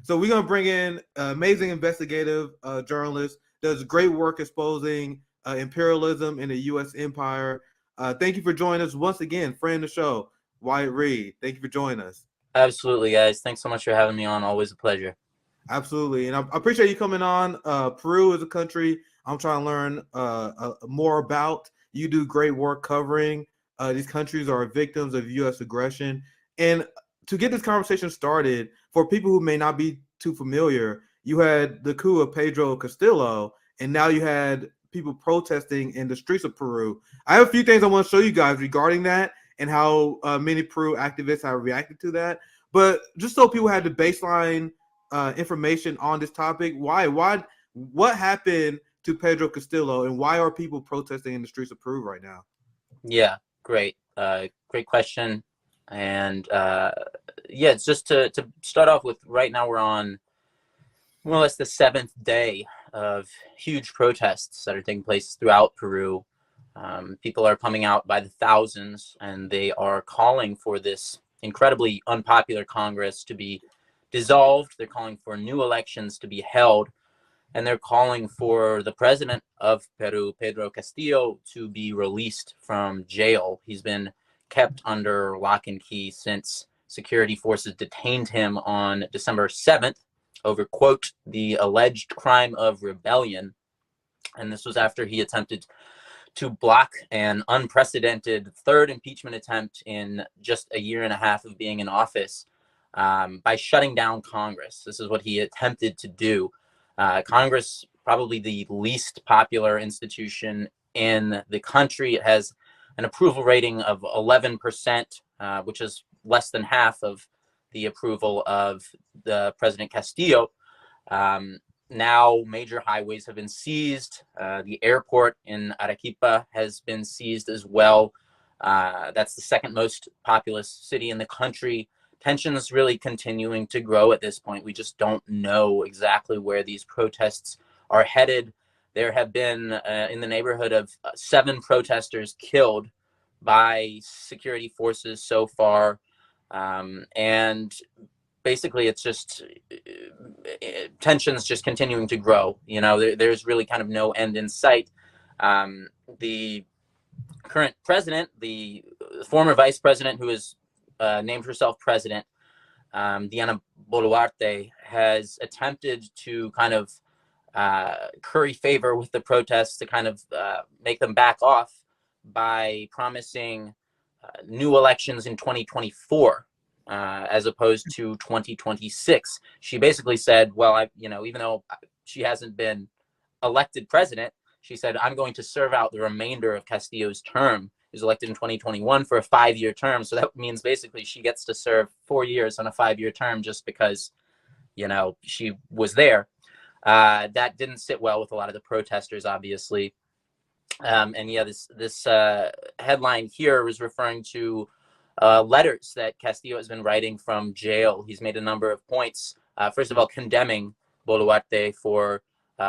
So we're gonna bring in amazing investigative journalist. Does great work exposing imperialism in the U.S. empire. Thank you for joining us once again, friend of the show, Wyatt Reed. Thank you for joining us. Absolutely, guys. Thanks so much for having me on. Always a pleasure. Absolutely, and I appreciate you coming on. Peru is a country I'm trying to learn more about. You do great work covering. These countries are victims of U.S. aggression. And to get this conversation started, for people who may not be too familiar, you had the coup of Pedro Castillo, and now you had people protesting in the streets of Peru. I have a few things I want to show you guys regarding that and how many Peru activists have reacted to that. But just so people had the baseline information on this topic, what happened to Pedro Castillo, and why are people protesting in the streets of Peru right now? Yeah, great. Great question. And yeah, it's just to start off with, right now we're on more or less the 7th day of huge protests that are taking place throughout Peru. People are coming out by the thousands, and they are calling for this incredibly unpopular Congress to be dissolved. They're calling for new elections to be held, and they're calling for the president of Peru, Pedro Castillo, to be released from jail. He's been kept under lock and key since security forces detained him on December 7th over, quote, the alleged crime of rebellion. And this was after he attempted to block an unprecedented third impeachment attempt in just a year and a half of being in office by shutting down Congress. This is what he attempted to do. Congress, probably the least popular institution in the country. It has an approval rating of 11%, which is less than half of the approval of the President Castillo. Now major highways have been seized. The airport in Arequipa has been seized as well. That's the second most populous city in the country. Tensions really continuing to grow at this point. We just don't know exactly where these protests are headed. There have been in the neighborhood of 7 protesters killed by security forces so far. And basically it's just tensions just continuing to grow. You know, there's really kind of no end in sight. The current president, the former vice president who is named herself president, Diana Boluarte, has attempted to kind of curry favor with the protests, to kind of make them back off by promising new elections in 2024 as opposed to 2026. She basically said, well, even though she hasn't been elected president, she said, I'm going to serve out the remainder of Castillo's term. He was elected in 2021 for a 5-year term. So that means basically she gets to serve 4 years on a 5-year term just because, she was there. That didn't sit well with a lot of the protesters, obviously. And yeah, this headline here is referring to letters that Castillo has been writing from jail. He's made a number of points. First of all, condemning Boluarte for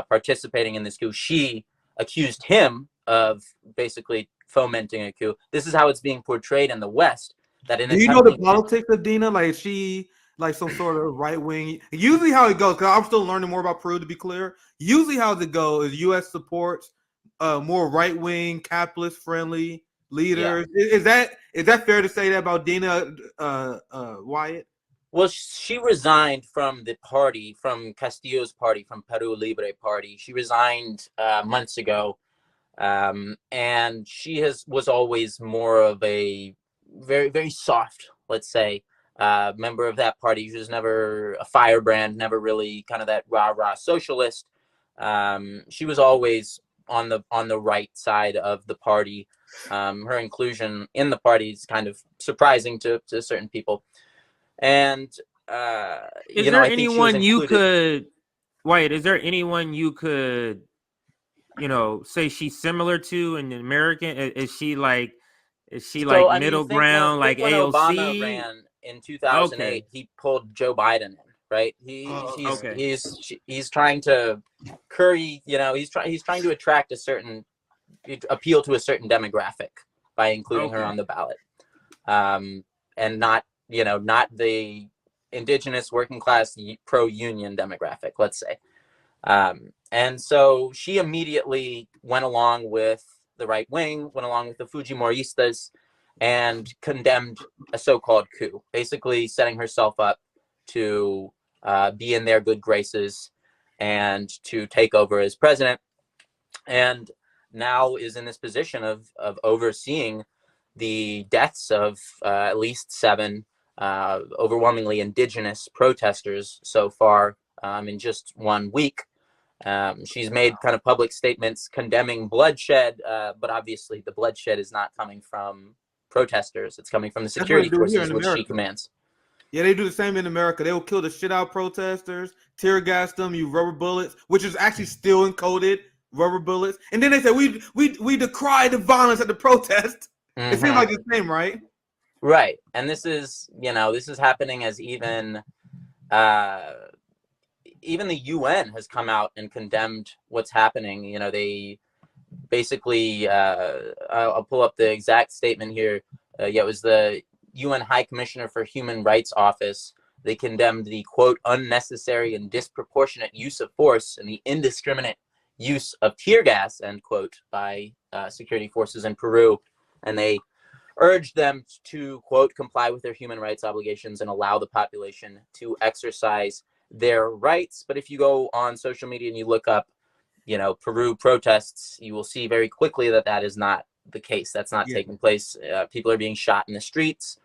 participating in this coup. She accused him of basically fomenting a coup. This is how it's being portrayed in the West. That in Do you know the politics of Dina? Like, is she like some sort of right wing? Usually, how it goes, because I'm still learning more about Peru, to be clear. Usually, how it goes is U.S. supports more right wing, capitalist friendly leaders. Yeah. Is that fair to say that about Dina, Wyatt? Well, she resigned from the party, from Castillo's party, from Peru Libre Party. She resigned months ago. And she was always more of a very, very soft, let's say, member of that party. She was never a firebrand, never really kind of that rah-rah socialist. She was always on the right side of the party. Her inclusion in the party is kind of surprising to certain people. And is there anyone you could, Wyatt? Is there anyone you could, say she's similar to in American? Is she like middle ground, like when AOC? Obama ran in 2008, he pulled Joe Biden in, right? He's trying to curry, he's trying to appeal to a certain demographic by including her on the ballot, and not the indigenous, working class, pro-union demographic, let's say. And so she immediately went along with the right wing, went along with the Fujimoristas, and condemned a so-called coup, basically setting herself up to be in their good graces and to take over as president. And now is in this position of overseeing the deaths of at least 7 overwhelmingly indigenous protesters so far in just 1 week. She's made kind of public statements condemning bloodshed, but obviously the bloodshed is not coming from protesters. It's coming from the security forces, which she commands. Yeah, they do the same in America. They will kill the shit out of protesters, tear gas them, use rubber bullets, which is actually still encoded rubber bullets. And then they say we decry the violence at the protest. Mm-hmm. It seems like the same, right? Right. And this is happening as even the UN has come out and condemned what's happening. You know, they basically I'll pull up the exact statement here. It was the UN High Commissioner for Human Rights Office. They condemned the, quote, unnecessary and disproportionate use of force and the indiscriminate use of tear gas, end quote, by security forces in Peru. And they urged them to, quote, comply with their human rights obligations and allow the population to exercise their rights. But if you go on social media and you look up, you know, Peru protests, you will see very quickly that that is not the case. That's not taking place. People are being shot in the streets.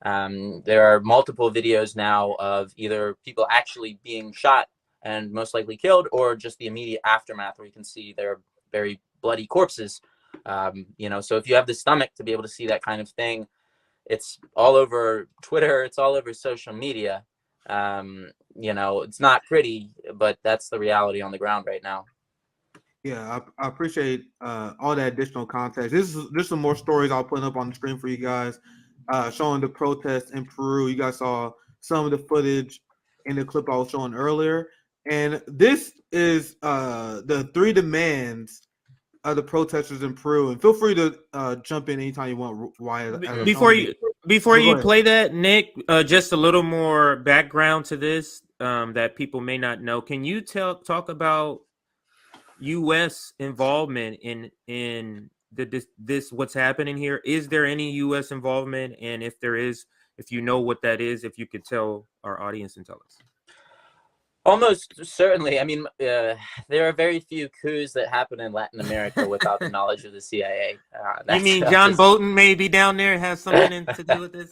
There are multiple videos now of either people actually being shot and most likely killed, or just the immediate aftermath where you can see their very bloody corpses. You know, so if you have the stomach to be able to see that kind of thing, it's all over Twitter, it's all over social media. You know, it's not pretty, but that's the reality on the ground right now. Yeah, I appreciate all that additional context. There's some more stories I'll put up on the screen for you guys, showing the protests in Peru. You guys saw some of the footage in the clip I was showing earlier. And this is the 3 demands of the protesters in Peru. And feel free to jump in anytime you want, Wyatt. Before you play that, Nick, just a little more background to this that people may not know. Can you talk about U.S. involvement in this what's happening here? Is there any U.S. involvement? And if there is, if you know what that is, if you could tell our audience and tell us. Almost certainly. I mean, there are very few coups that happen in Latin America without the knowledge of the CIA. You mean John Bolton may be down there, has something to do with this?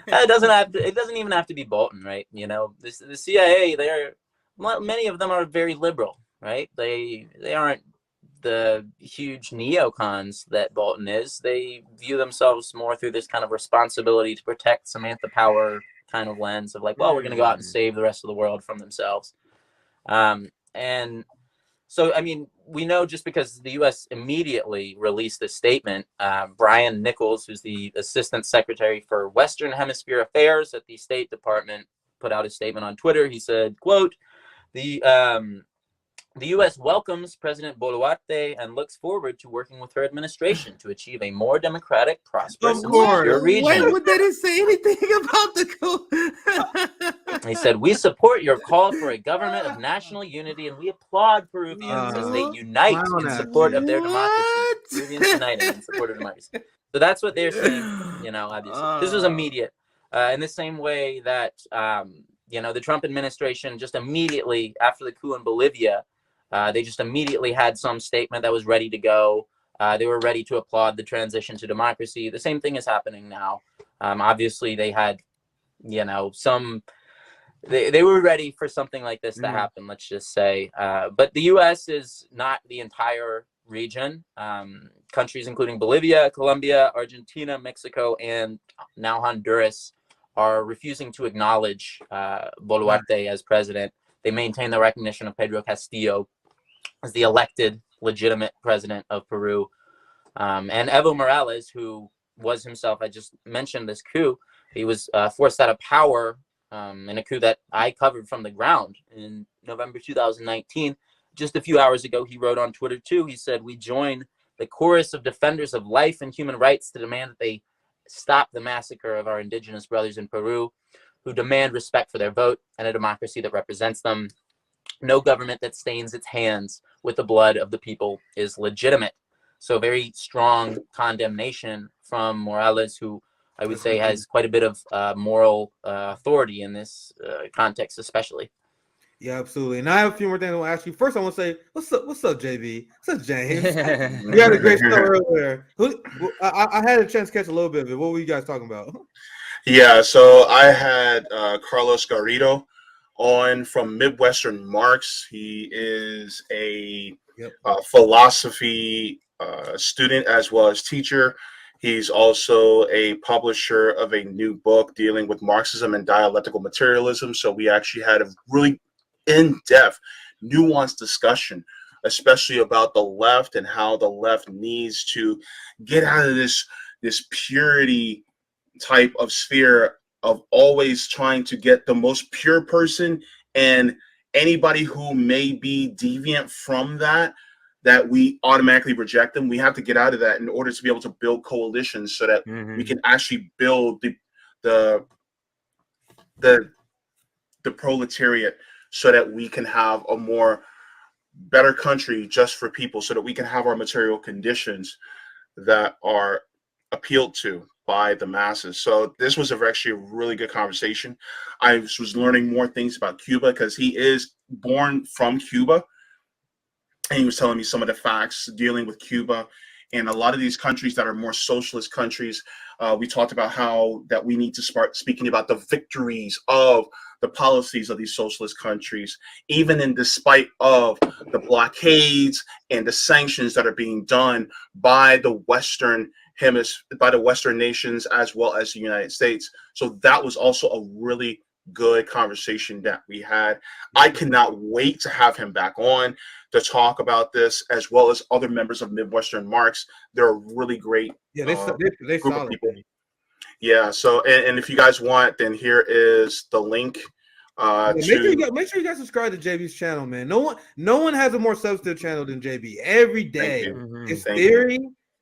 It doesn't even have to be Bolton, right? You know, the CIA, many of them are very liberal. Right? They aren't the huge neocons that Bolton is. They view themselves more through this kind of responsibility to protect Samantha Power kind of lens of like, well, we're going to go out and save the rest of the world from themselves. And so, I mean, we know just because the U.S. immediately released this statement, Brian Nichols, who's the Assistant Secretary for Western Hemisphere Affairs at the State Department, put out a statement on Twitter. He said, quote, the U.S. welcomes President Boluarte and looks forward to working with her administration to achieve a more democratic, prosperous, and secure region. Why would they didn't say anything about the coup? He said, we support your call for a government of national unity, and we applaud Peruvians as they unite in support of their democracy. Peruvians united in support of democracy. So that's what they're saying, you know, obviously. This was immediate. In the same way that, you know, the Trump administration just immediately, after the coup in Bolivia, they just immediately had some statement that was ready to go. They were ready to applaud the transition to democracy. The same thing is happening now. Obviously, they had, you know, they were ready for something like this to happen, let's just say. But the U.S. is not the entire region. Countries including Bolivia, Colombia, Argentina, Mexico, and now Honduras are refusing to acknowledge Boluarte as president. They maintain the recognition of Pedro Castillo as the elected, legitimate president of Peru. And Evo Morales, who was himself, I just mentioned this coup, he was forced out of power in a coup that I covered from the ground in November 2019. Just a few hours ago, he wrote on Twitter, too, he said, we join the chorus of defenders of life and human rights to demand that they stop the massacre of our indigenous brothers in Peru. who demand respect for their vote and a democracy that represents them. No government that stains its hands with the blood of the people is legitimate. So very strong condemnation from Morales, who I would say has quite a bit of moral authority in this context, especially. Yeah, absolutely. And I have a few more things I want to ask you. First, I want to say, what's up, JB? What's up, James? You had a great show earlier. I had a chance to catch a little bit of it. What were you guys talking about? Yeah, so I had Carlos Garrido on from Midwestern Marx. He is a philosophy student as well as teacher. He's also a publisher of a new book dealing with Marxism and dialectical materialism. So we actually had a really in-depth, nuanced discussion, especially about the left and how the left needs to get out of this purity type of sphere of always trying to get the most pure person, and anybody who may be deviant from that we automatically reject them. We have to get out of that in order to be able to build coalitions so that we can actually build the proletariat, so that we can have a more better country just for people, so that we can have our material conditions that are appealed to by the masses. So this was actually a really good conversation. I was learning more things about Cuba because he is born from Cuba, and he was telling me some of the facts dealing with Cuba and a lot of these countries that are more socialist countries. We talked about how that we need to start speaking about the victories of the policies of these socialist countries, even in despite of the blockades and the sanctions that are being done by the Western nations as well as the United States. So that was also a really good conversation that we had. I cannot wait to have him back on to talk about this, as well as other members of Midwestern Marx. They're a really great they group solid, of people. Yeah. So, and if you guys want, then here is the link. Make sure you guys subscribe to JB's channel, man. No one has a more substantive channel than JB. Every day, it's theory,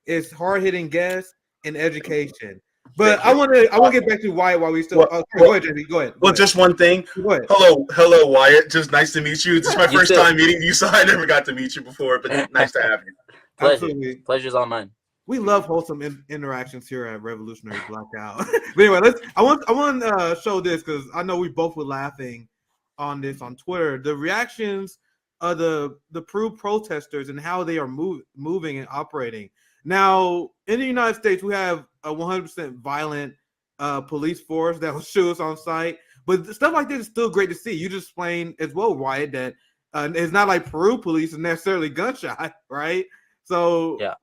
it's hard hitting guests, and education. But I want to get back to Wyatt while we still. Go ahead, JB. Go ahead. Well, just one thing. Hello, Wyatt. Just nice to meet you. This is my first time meeting you, so I never got to meet you before. But nice to have you. Absolutely, pleasure's all mine. We love wholesome interactions here at Revolutionary Blackout. But anyway, I want to show this because I know we both were laughing on this on Twitter. The reactions of the Peru protesters and how they are moving and operating. Now, in the United States, we have a 100% violent police force that will shoot us on sight. But stuff like this is still great to see. You just explained as well, Wyatt, that it's not like Peru police is necessarily gunshot, right? So yeah.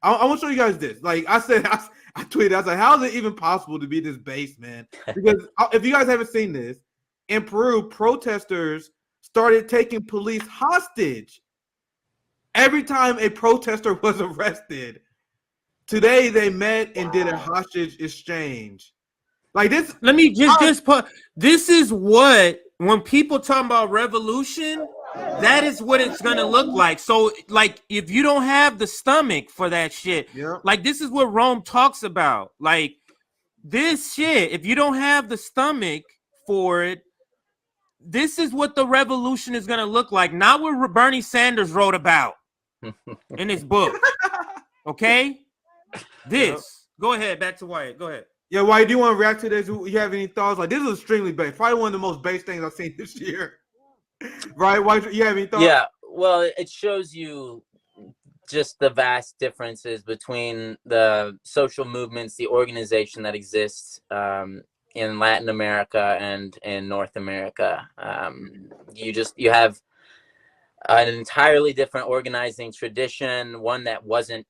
I want to show you guys this. Like I said, I tweeted, I was like, how is it even possible to be this base, man? Because if you guys haven't seen this, in Peru, protesters started taking police hostage every time a protester was arrested. Today, they met and did a hostage exchange. Like this. Let me just put, this is what, when people talk about revolution, that is what it's gonna look like. So, like, if you don't have the stomach for that shit, like this is what Rome talks about. Like this shit, if you don't have the stomach for it, this is what the revolution is gonna look like. Not what Bernie Sanders wrote about in his book. Okay, this. Go ahead, back to Wyatt. Go ahead. Yeah, Wyatt, do you want to react to this? Do you have any thoughts? Like, this is extremely base. Probably one of the most base things I've seen this year. Right? Why you have any thoughts? Yeah, well, it shows you just the vast differences between the social movements, the organization that exists in Latin America and in North America. You have an entirely different organizing tradition, one that wasn't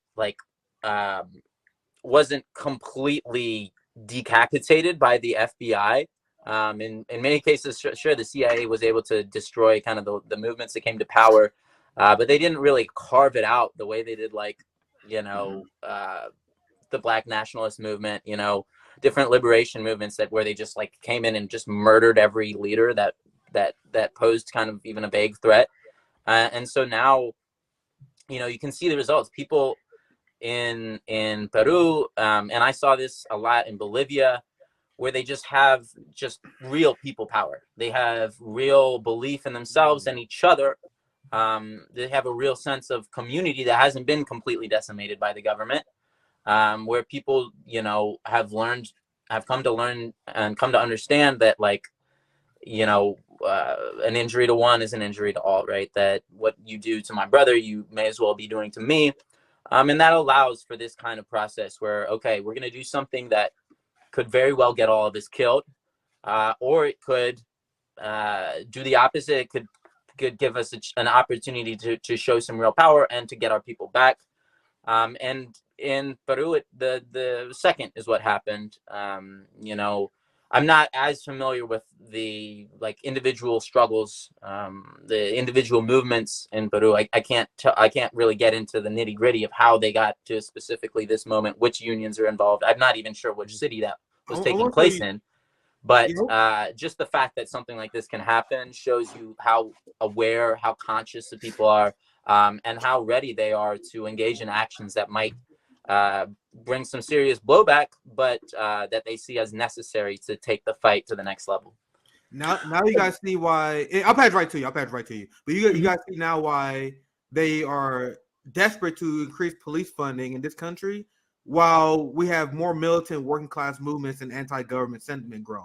completely decapitated by the FBI. In many cases, sure, the CIA was able to destroy kind of the movements that came to power, but they didn't really carve it out the way they did, like, the Black nationalist movement, different liberation movements where they just like came in and just murdered every leader that posed kind of even a vague threat. And so now, you can see the results. People in Peru, and I saw this a lot in Bolivia, where they just have just real people power. They have real belief in themselves and each other. They have a real sense of community that hasn't been completely decimated by the government, where people, you know, have come to learn and come to understand that, like, you know, an injury to one is an injury to all, right? That what you do to my brother, you may as well be doing to me. And that allows for this kind of process where, okay, we're going to do something that could very well get all of us killed, or it could do the opposite. It could give us an opportunity to show some real power and to get our people back. And in Peru, the second is what happened. You know, I'm not as familiar with the individual struggles, the individual movements in Peru. I can't really get into the nitty gritty of how they got to specifically this moment, which unions are involved. I'm not even sure which city that was taking place in. But just the fact that something like this can happen shows you how aware, how conscious the people are, and how ready they are to engage in actions that might bring some serious blowback, but that they see as necessary to take the fight to the next level. Now you guys see why. I'll pass right to you. But you guys see now why they are desperate to increase police funding in this country, while we have more militant working class movements and anti-government sentiment growing.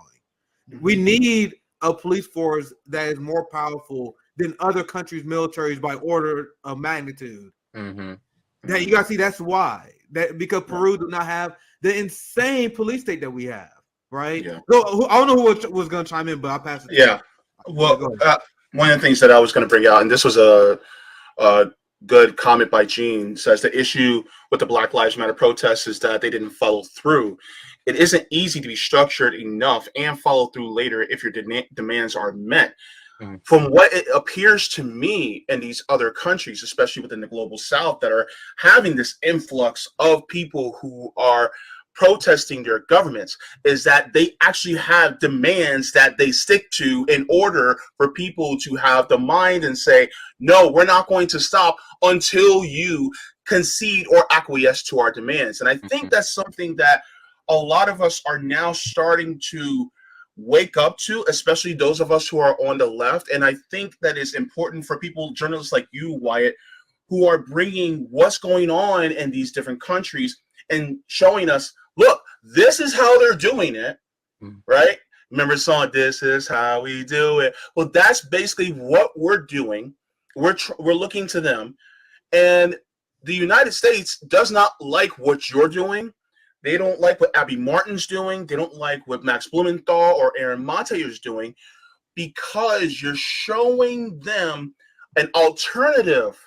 We need a police force that is more powerful than other countries' militaries by order of magnitude. That you guys see, that's why. That because Peru do not have the insane police state that we have, right? Yeah. So, I don't know who was going to chime in, but I'll pass it to you. Well, one of the things that I was going to bring out, and this was a good comment by Gene, says the issue with the Black Lives Matter protests is that they didn't follow through. It isn't easy to be structured enough and follow through later if your demands are met. From what it appears to me in these other countries, especially within the global South, that are having this influx of people who are protesting their governments, is that they actually have demands that they stick to in order for people to have the mind and say, no, we're not going to stop until you concede or acquiesce to our demands. And I think that's something that a lot of us are now starting to wake up to, especially those of us who are on the left. And I think that is important for people, journalists like you, Wyatt, who are bringing what's going on in these different countries and showing us, look, this is how they're doing it, right? Remember the song, "This Is How We Do It"? Well, that's basically what we're doing. We're looking to them. And the United States does not like what you're doing. They don't like what Abby Martin's doing. They don't like what Max Blumenthal or Aaron Mate is doing, because you're showing them an alternative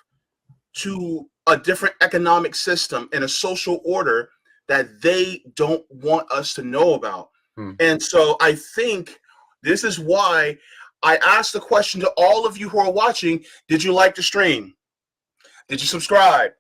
to a different economic system and a social order that they don't want us to know about. And so I think this is why I asked the question to all of you who are watching: did you like the stream? Did you subscribe?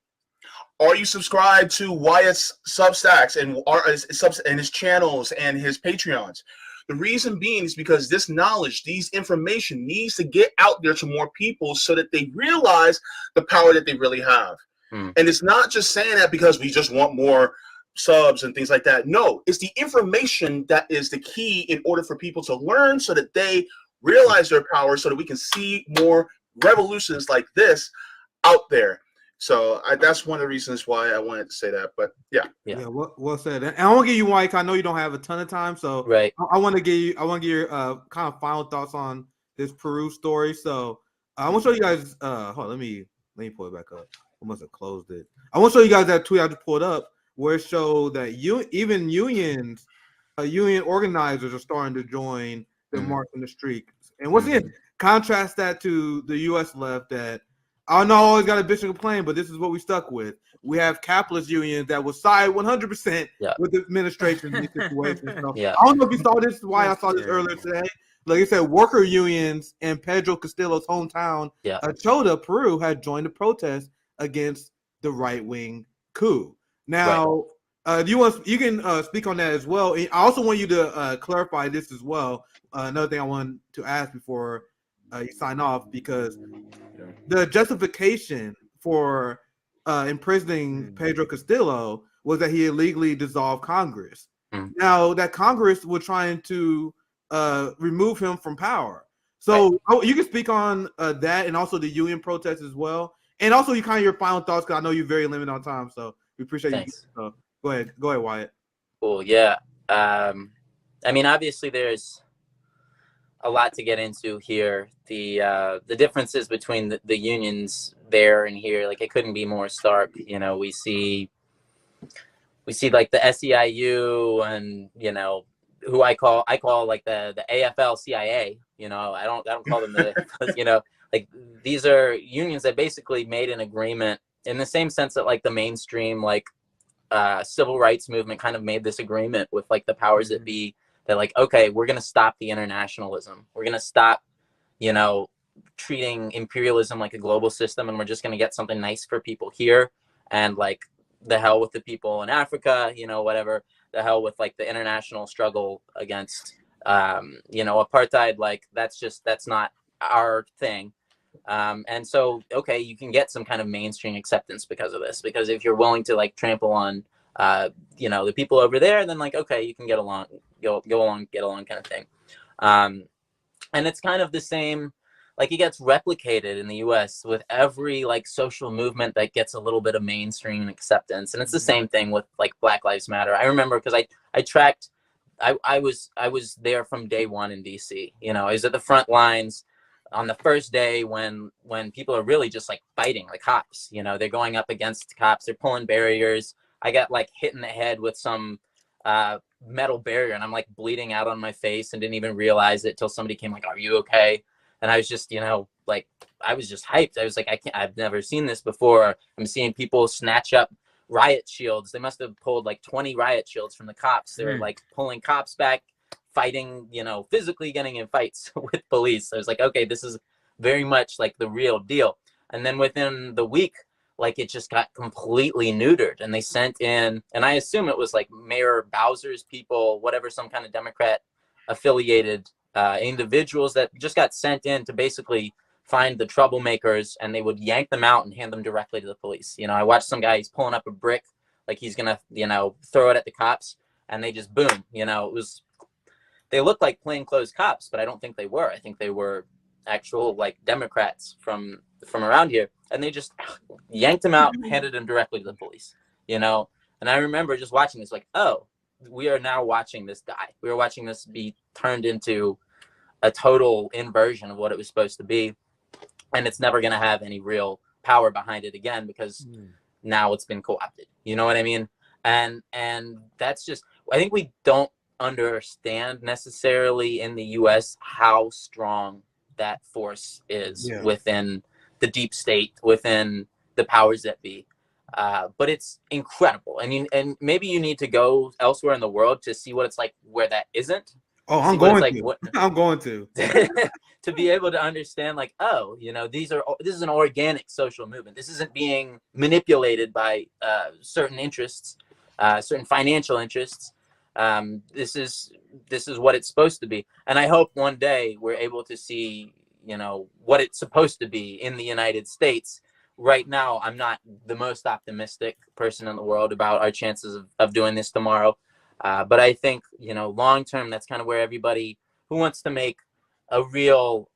Are you subscribed to Wyatt's Substacks and his channels and his Patreons? The reason being is because this knowledge, these information needs to get out there to more people so that they realize the power that they really have. And it's not just saying that because we just want more subs and things like that. No, it's the information that is the key in order for people to learn so that they realize their power, so that we can see more revolutions like this out there. So that's one of the reasons why I wanted to say that. But yeah. Well said. And I want to give you, Mike, I know you don't have a ton of time, so right. I want to give your kind of final thoughts on this Peru story. So I want to show you guys. Hold on, let me pull it back up. I must have closed it. I want to show you guys that tweet I just pulled up, where it showed that even union organizers are starting to join the march in the streets. And once again, contrast that to the U.S. left that, I know I always got a bitch to complain, but this is what we stuck with. We have capitalist unions that will side 100% with the administration in these situations. So I don't know if you saw this, why I saw this earlier today. Like I said, worker unions in Pedro Castillo's hometown, Chota, Peru, had joined the protest against the right-wing coup. Now, you can speak on that as well. I also want you to clarify this as well. Another thing I want to ask before you sign off, because the justification for imprisoning Pedro Castillo was that he illegally dissolved Congress. now that Congress was trying to remove him from power. So you can speak on that, and also the union protests as well, and also you kind of your final thoughts, because I know you're very limited on time, so we appreciate you. So go ahead, Wyatt. Cool. Yeah. I mean, obviously, there's a lot to get into here. The differences between the unions there and here, like, it couldn't be more stark. You know, we see like the SEIU and, you know, who I call like the AFL-CIA. You know, I don't call them the you know, like, these are unions that basically made an agreement in the same sense that, like, the mainstream, like, civil rights movement kind of made this agreement with, like, the powers that be, that, like, okay, we're going to stop the internationalism. We're going to stop, you know, treating imperialism like a global system, and we're just going to get something nice for people here, and, like, the hell with the people in Africa, you know, whatever, the hell with, like, the international struggle against, you know, apartheid. Like, that's not our thing. And so, okay, you can get some kind of mainstream acceptance because of this, because if you're willing to, like, trample on, you know, the people over there, then, like, okay, you can get along, get along kind of thing. And it's kind of the same, like, it gets replicated in the US with every, like, social movement that gets a little bit of mainstream acceptance. And it's the same thing with, like, Black Lives Matter. I remember, because I tracked, I was there from day one in DC. You know, I was at the front lines on the first day when people are really just, like, fighting, like, cops. You know, they're going up against cops, they're pulling barriers. I got, like, hit in the head with some metal barrier, and I'm, like, bleeding out on my face, and didn't even realize it till somebody came, like, are you okay? And I was just, you know, like, I was just hyped. I was like, I've never seen this before. I'm seeing people snatch up riot shields. They must have pulled, like, 20 riot shields from the cops. They were, like, pulling cops back, fighting, you know, physically getting in fights with police. I was like, okay, this is very much, like, the real deal. And then within the week, like, it just got completely neutered, and they sent in, and I assume it was, like, Mayor Bowser's people, whatever, some kind of Democrat affiliated individuals that just got sent in to basically find the troublemakers, and they would yank them out and hand them directly to the police. You know, I watched some guy, he's pulling up a brick, like he's gonna, you know, throw it at the cops, and they just boom. You know, they looked like plainclothes cops, but I don't think they were. I think they were actual, like, Democrats from around here, and they just yanked him out, handed him directly to the police. You know, and I remember just watching this, like, oh, we are now watching this die. We are watching this be turned into a total inversion of what it was supposed to be, and it's never going to have any real power behind it again, because now it's been co-opted. You know what I mean? And that's just, I think we don't understand necessarily in the US how strong that force is within the deep state, within the powers that be. But it's incredible. I mean, and maybe you need to go elsewhere in the world to see what it's like where that isn't. Oh, I'm going to. I'm going to. To be able to understand, like, oh, you know, this is an organic social movement. This isn't being manipulated by certain interests, certain financial interests. This is what it's supposed to be. And I hope one day we're able to see, you know, what it's supposed to be in the United States. Right now, I'm not the most optimistic person in the world about our chances of doing this tomorrow. But I think, you know, long term, that's kind of where everybody who wants to make a real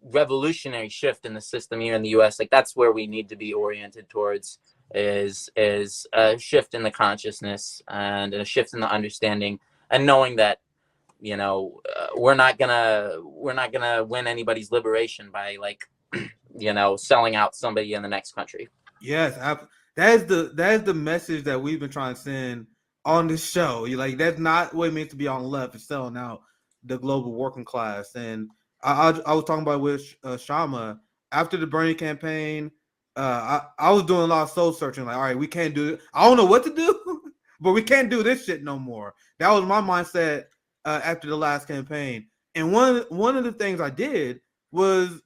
revolutionary shift in the system here in the US, like, that's where we need to be oriented towards, is a shift in the consciousness and a shift in the understanding, and knowing that, you know, we're not gonna win anybody's liberation by, like, you know, selling out somebody in the next country. Yes, that is the message that we've been trying to send on this show. You like, that's not what it means to be on the left. It's selling out the global working class. And I was talking about with Shama after the Bernie campaign. I was doing a lot of soul searching. Like, all right, we can't do it. I don't know what to do, but we can't do this shit no more. That was my mindset after the last campaign. And one of the things I did was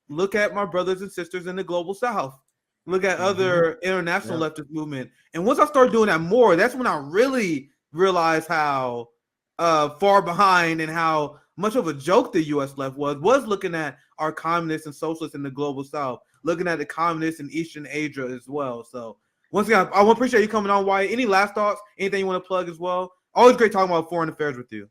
look at my brothers and sisters in the global South. Look at other international leftist movement. And once I started doing that more, that's when I really realized how far behind and how much of a joke the U.S. left was looking at our communists and socialists in the global South, looking at the communists in Eastern Asia as well. So Once again, I want to appreciate you coming on, Wyatt. Any last thoughts? Anything you want to plug as well? Always great talking about foreign affairs with you.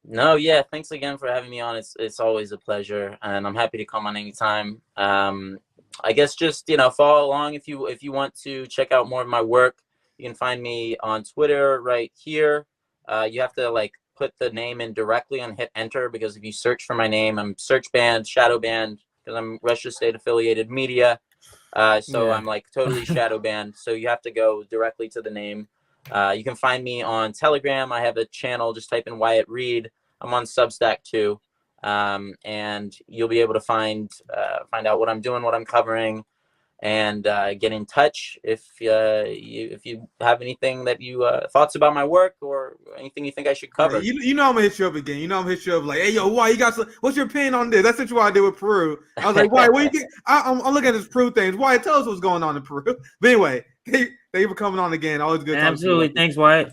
No, yeah, thanks again for having me on. It's always a pleasure, and I'm happy to come on anytime. I guess just follow along if you want to check out more of my work. You can find me on Twitter right here. You have to like put the name in directly and hit enter, because if you search for my name, I'm search banned, shadow banned, because I'm Russia State affiliated media. So yeah. I'm like totally shadow banned. So you have to go directly to the name. You can find me on Telegram. I have a channel. Just type in Wyatt Reed. I'm on Substack too. And you'll be able to find out what I'm doing, what I'm covering, and get in touch if you have anything that you thoughts about my work or anything you think I should cover. You know I'm gonna hit you up again. You know I'm gonna hit you up like, hey yo, why you got some? What's your opinion on this? That's what I did with Peru. I was like, why? What you get? I'm looking at this Peru thing. Why? Tell us what's going on in Peru. But anyway, thank you for coming on again. Always good. Absolutely. Thanks, Wyatt.